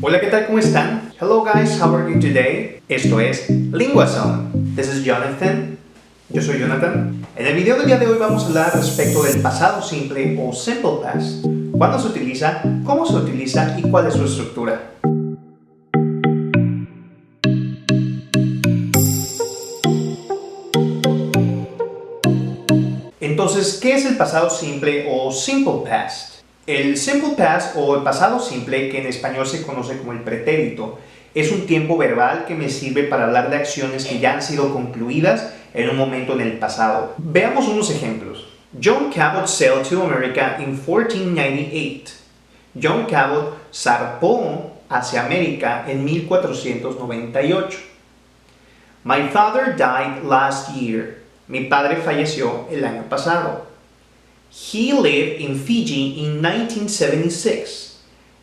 Hola, ¿qué tal? ¿Cómo están? Hello guys, how are you today? Esto es LinguaZone. This is Jonathan. Yo soy Jonathan. En el video del día de hoy vamos a hablar respecto del pasado simple o simple past. ¿Cuándo se utiliza? ¿Cómo se utiliza? ¿Y cuál es su estructura? Entonces, ¿qué es el pasado simple o simple past? El simple past o el pasado simple, que en español se conoce como el pretérito, es un tiempo verbal que me sirve para hablar de acciones que ya han sido concluidas en un momento en el pasado. Veamos unos ejemplos. John Cabot sailed to America in 1498. John Cabot zarpó hacia América en 1498. My father died last year. Mi padre falleció el año pasado. He lived in Fiji in 1976.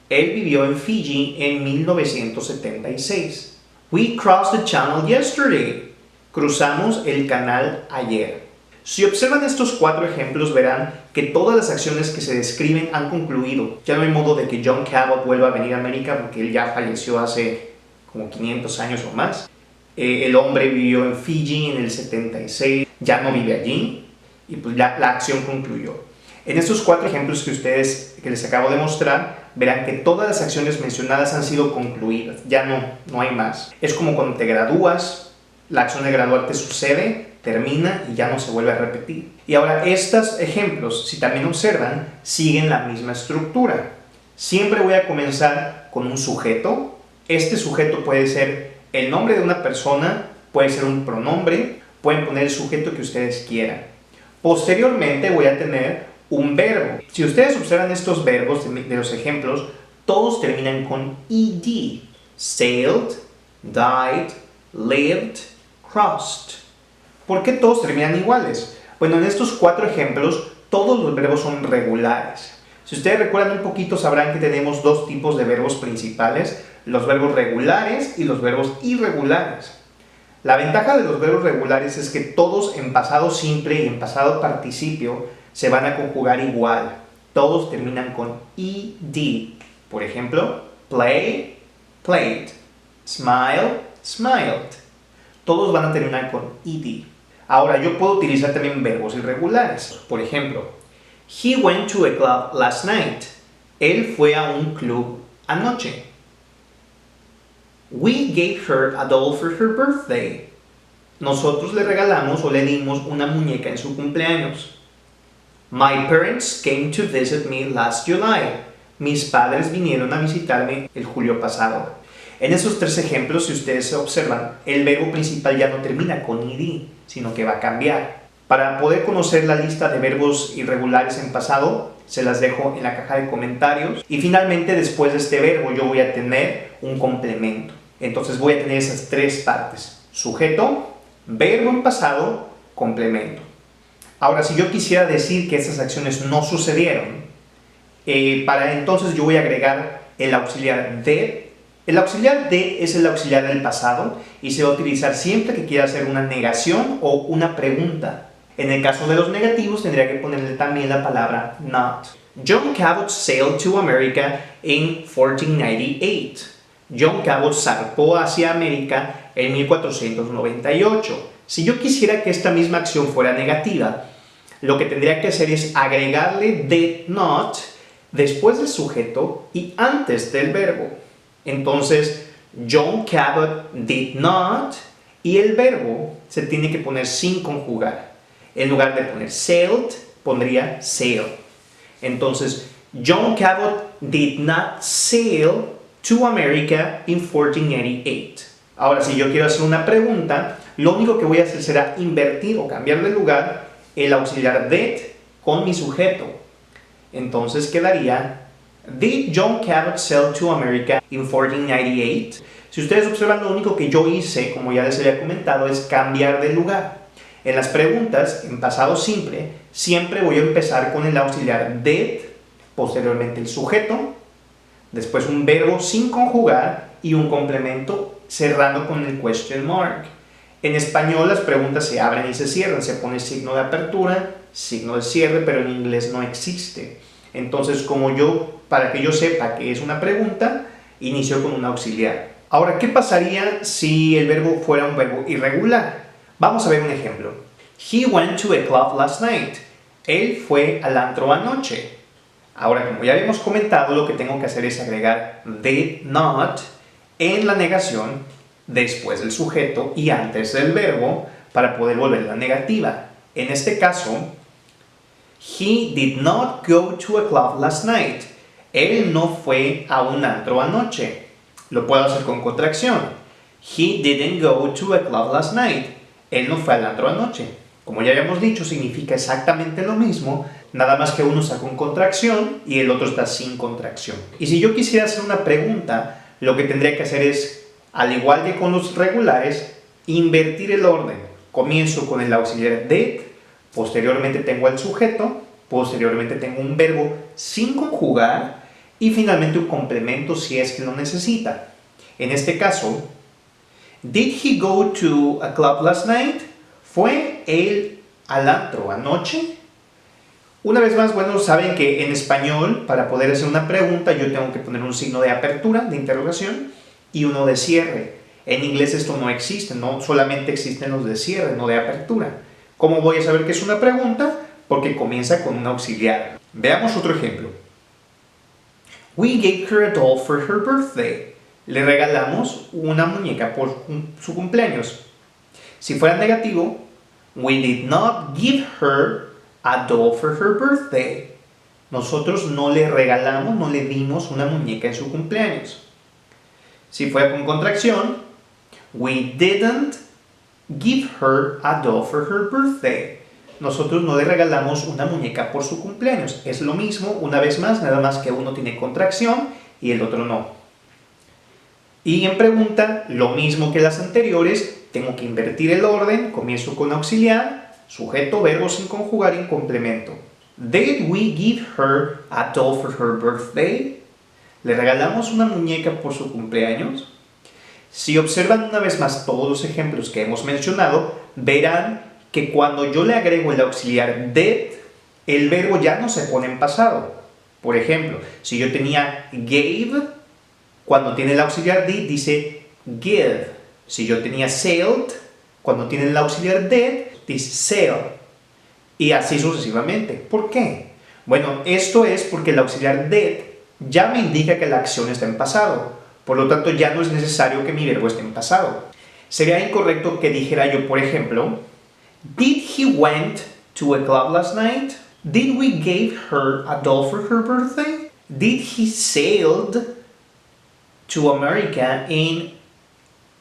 Él vivió en Fiji en 1976. We crossed the channel yesterday. Cruzamos el canal ayer. Si observan estos cuatro ejemplos, verán que todas las acciones que se describen han concluido. Ya no hay modo de que John Cabot vuelva a venir a América porque él ya falleció hace como 500 años o más. El hombre vivió en Fiji en el 76, ya no vive allí y pues la acción concluyó. En estos cuatro ejemplos que les acabo de mostrar, verán que todas las acciones mencionadas han sido concluidas, ya no hay más. Es como cuando te gradúas, la acción de graduarte sucede, termina y ya no se vuelve a repetir. Y ahora estos ejemplos, si también observan, siguen la misma estructura. Siempre voy a comenzar con un sujeto. Este sujeto puede ser el nombre de una persona, puede ser un pronombre, pueden poner el sujeto que ustedes quieran. Posteriormente voy a tener un verbo. Si ustedes observan estos verbos de los ejemplos, todos terminan con ed. Sailed, died, lived, crossed. ¿Por qué todos terminan iguales? Bueno, en estos cuatro ejemplos, todos los verbos son regulares. Si ustedes recuerdan un poquito, sabrán que tenemos dos tipos de verbos principales, los verbos regulares y los verbos irregulares. La ventaja de los verbos regulares es que todos en pasado simple y en pasado participio se van a conjugar igual. Todos terminan con ed. Por ejemplo, play, played. Smile, smiled. Todos van a terminar con ed. Ahora, yo puedo utilizar también verbos irregulares. Por ejemplo, he went to a club last night. Él fue a un club anoche. We gave her a doll for her birthday. Nosotros le regalamos o le dimos una muñeca en su cumpleaños. My parents came to visit me last July. Mis padres vinieron a visitarme el julio pasado. En esos tres ejemplos, si ustedes observan, el verbo principal ya no termina con ed, sino que va a cambiar. Para poder conocer la lista de verbos irregulares en pasado, se las dejo en la caja de comentarios. Y finalmente, después de este verbo, yo voy a tener un complemento. Entonces voy a tener esas tres partes: sujeto, verbo en pasado, complemento. Ahora, si yo quisiera decir que estas acciones no sucedieron, para entonces yo voy a agregar el auxiliar de. El auxiliar de es el auxiliar del pasado y se va a utilizar siempre que quiera hacer una negación o una pregunta. En el caso de los negativos tendría que ponerle también la palabra not. John Cabot sailed to America in 1498. John Cabot zarpó hacia América en 1498. Si yo quisiera que esta misma acción fuera negativa, lo que tendría que hacer es agregarle did not después del sujeto y antes del verbo. Entonces, John Cabot did not y el verbo se tiene que poner sin conjugar. En lugar de poner sailed, pondría sail. Entonces, John Cabot did not sail to America in 1498. Ahora, si yo quiero hacer una pregunta, lo único que voy a hacer será invertir o cambiar de lugar el auxiliar did con mi sujeto. Entonces quedaría: Did John Cabot sail to America in 1498? Si ustedes observan, lo único que yo hice, como ya les había comentado, es cambiar de lugar. En las preguntas, en pasado simple, siempre voy a empezar con el auxiliar did, posteriormente el sujeto, después un verbo sin conjugar y un complemento cerrando con el question mark. En español las preguntas se abren y se cierran, se pone signo de apertura, signo de cierre, pero en inglés no existe. Entonces, para que yo sepa que es una pregunta, inició con un auxiliar. Ahora, ¿qué pasaría si el verbo fuera un verbo irregular? Vamos a ver un ejemplo. He went to a club last night. Él fue al antro anoche. Ahora, como ya habíamos comentado, lo que tengo que hacer es agregar did not en la negación, después del sujeto y antes del verbo, para poder volverla negativa. En este caso, he did not go to a club last night. Él no fue a un antro anoche. Lo puedo hacer con contracción. He didn't go to a club last night. Él no fue al antro anoche. Como ya habíamos dicho, significa exactamente lo mismo, nada más que uno está con contracción y el otro está sin contracción. Y si yo quisiera hacer una pregunta, lo que tendría que hacer es, al igual que con los regulares, invertir el orden. Comienzo con el auxiliar did, posteriormente tengo el sujeto, posteriormente tengo un verbo sin conjugar y finalmente un complemento si es que lo necesita. En este caso, did he go to a club last night? ¿Fue él al antro anoche? Una vez más, bueno, saben que en español, para poder hacer una pregunta, yo tengo que poner un signo de apertura, de interrogación, y uno de cierre. En inglés esto no existe, no solamente existen los de cierre, no de apertura. ¿Cómo voy a saber que es una pregunta? Porque comienza con un auxiliar. Veamos otro ejemplo. We gave her a doll for her birthday. Le regalamos una muñeca por su cumpleaños. Si fuera negativo, we did not give her a doll for her birthday. Nosotros no le regalamos, no le dimos una muñeca en su cumpleaños. Si fuera con contracción, we didn't give her a doll for her birthday. Nosotros no le regalamos una muñeca por su cumpleaños. Es lo mismo, una vez más, nada más que uno tiene contracción y el otro no. Y en pregunta, lo mismo que las anteriores, tengo que invertir el orden, comienzo con auxiliar, sujeto, verbo sin conjugar y complemento. Did we give her a doll for her birthday? ¿Le regalamos una muñeca por su cumpleaños? Si observan una vez más todos los ejemplos que hemos mencionado, verán que cuando yo le agrego el auxiliar did, el verbo ya no se pone en pasado. Por ejemplo, si yo tenía gave, cuando tiene el auxiliar did dice give. Si yo tenía sailed, cuando tiene el auxiliar did dice sail. Y así sucesivamente. ¿Por qué? Bueno, esto es porque el auxiliar did ya me indica que la acción está en pasado. Por lo tanto, ya no es necesario que mi verbo esté en pasado. Sería incorrecto que dijera yo, por ejemplo, did he went to a club last night? Did we give her a doll for her birthday? Did he sailed to America in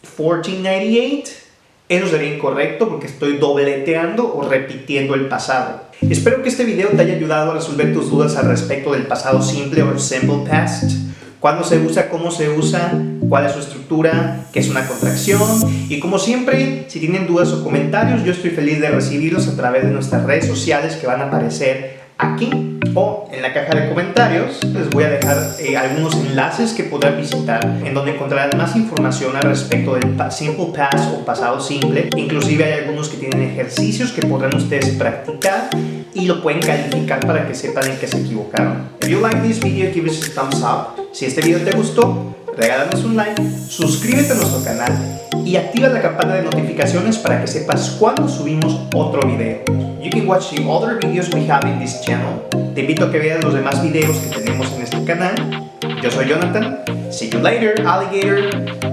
1498? Eso sería incorrecto porque estoy dobleteando o repitiendo el pasado. Espero que este video te haya ayudado a resolver tus dudas al respecto del pasado simple o simple past. ¿Cuándo se usa? ¿Cómo se usa? ¿Cuál es su estructura? ¿Qué es una contracción? Y como siempre, si tienen dudas o comentarios, yo estoy feliz de recibirlos a través de nuestras redes sociales que van a aparecer aquí o en la caja de comentarios. Les voy a dejar algunos enlaces que podrán visitar en donde encontrarán más información al respecto del simple past o pasado simple. Inclusive hay algunos que tienen ejercicios que podrán ustedes practicar y lo pueden calificar para que sepan en qué se equivocaron. If you like this video, give us a thumbs up. Si este video te gustó, regálanos un like, suscríbete a nuestro canal y activa la campana de notificaciones para que sepas cuando subimos otro video. You can watch the other videos we have in this channel. Te invito a que veas los demás videos que tenemos en este canal. Yo soy Jonathan. See you later, alligator.